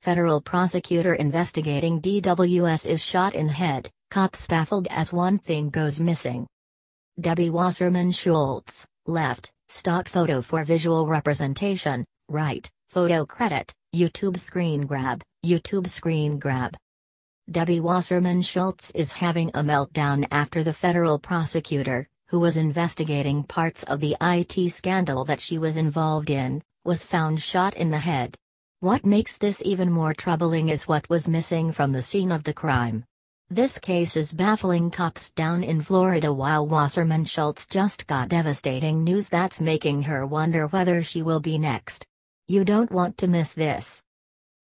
Federal prosecutor investigating DWS is shot in head, cops baffled as one thing goes missing. Debbie Wasserman Schultz, left, stock photo for visual representation, right, photo credit, YouTube screen grab, YouTube screen grab. Debbie Wasserman Schultz is having a meltdown after the federal prosecutor, who was investigating parts of the IT scandal that she was involved in, was found shot in the head. What makes this even more troubling is what was missing from the scene of the crime. This case is baffling cops down in Florida, while Wasserman Schultz just got devastating news that's making her wonder whether she will be next. You don't want to miss this.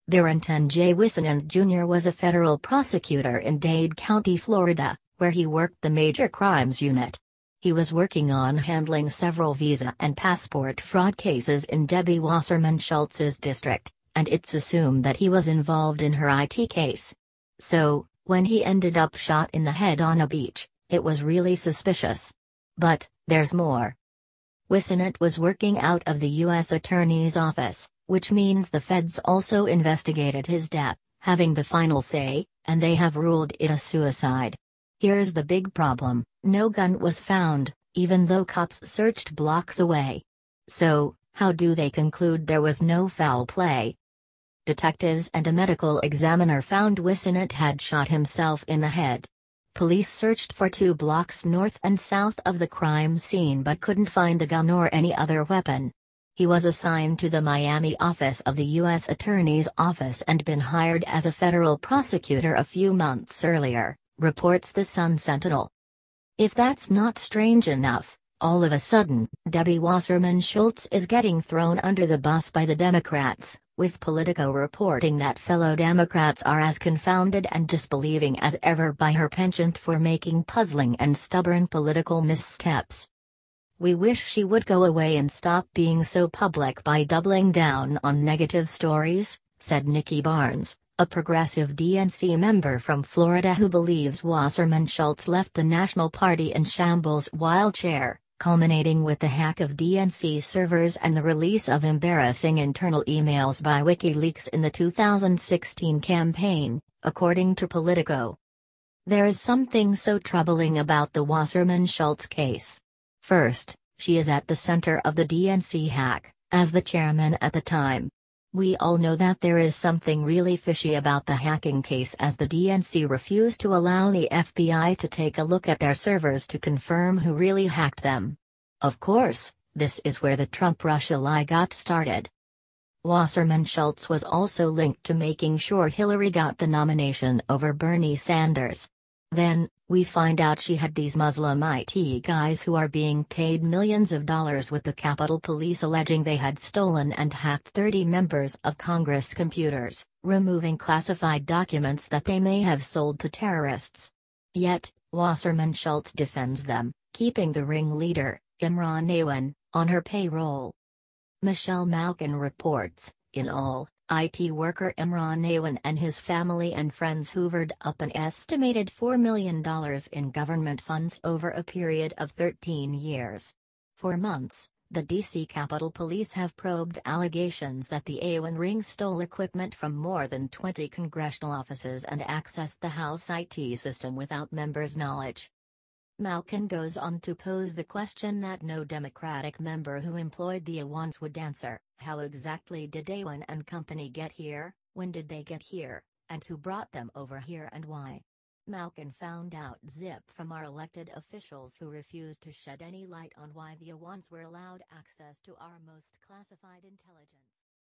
Barrington J. Wissenant Jr. was a federal prosecutor in Dade County, Florida, where he worked the Major Crimes Unit. He was working on handling several visa and passport fraud cases in Debbie Wasserman Schultz's district, and it's assumed that he was involved in her IT case. So, when he ended up shot in the head on a beach, it was really suspicious. But, there's more. Wissenant was working out of the U.S. Attorney's Office, which means the feds also investigated his death, having the final say, and they have ruled it a suicide. Here's the big problem: no gun was found, even though cops searched blocks away. So, how do they conclude there was no foul play? Detectives and a medical examiner found Wissenant had shot himself in the head. Police searched for 2 blocks north and south of the crime scene but couldn't find the gun or any other weapon. He was assigned to the Miami office of the U.S. Attorney's Office and been hired as a federal prosecutor a few months earlier, reports the Sun-Sentinel. If that's not strange enough, all of a sudden, Debbie Wasserman Schultz is getting thrown under the bus by the Democrats, with Politico reporting that fellow Democrats are as confounded and disbelieving as ever by her penchant for making puzzling and stubborn political missteps. "We wish she would go away and stop being so public by doubling down on negative stories," said Nikki Barnes, a progressive DNC member from Florida who believes Wasserman Schultz left the National Party in shambles while chair, culminating with the hack of DNC servers and the release of embarrassing internal emails by WikiLeaks in the 2016 campaign, according to Politico. There is something so troubling about the Wasserman Schultz case. First, she is at the center of the DNC hack, as the chairman at the time. We all know that there is something really fishy about the hacking case, as the DNC refused to allow the FBI to take a look at their servers to confirm who really hacked them. Of course, this is where the Trump-Russia lie got started. Wasserman Schultz was also linked to making sure Hillary got the nomination over Bernie Sanders. Then, we find out she had these Muslim IT guys who are being paid millions of dollars with the Capitol Police alleging they had stolen and hacked 30 members of Congress computers, removing classified documents that they may have sold to terrorists. Yet, Wasserman Schultz defends them, keeping the ringleader, Imran Awan, on her payroll. Michelle Malkin reports, in all, IT worker Imran Awan and his family and friends hoovered up an estimated $4 million in government funds over a period of 13 years. For months, the DC Capitol Police have probed allegations that the Awan ring stole equipment from more than 20 congressional offices and accessed the House IT system without members' knowledge. Malkin goes on to pose the question that no Democratic member who employed the Awans would answer: how exactly did Awan and company get here, when did they get here, and who brought them over here and why? Malkin found out zip from our elected officials who refused to shed any light on why the Awans were allowed access to our most classified intelligence.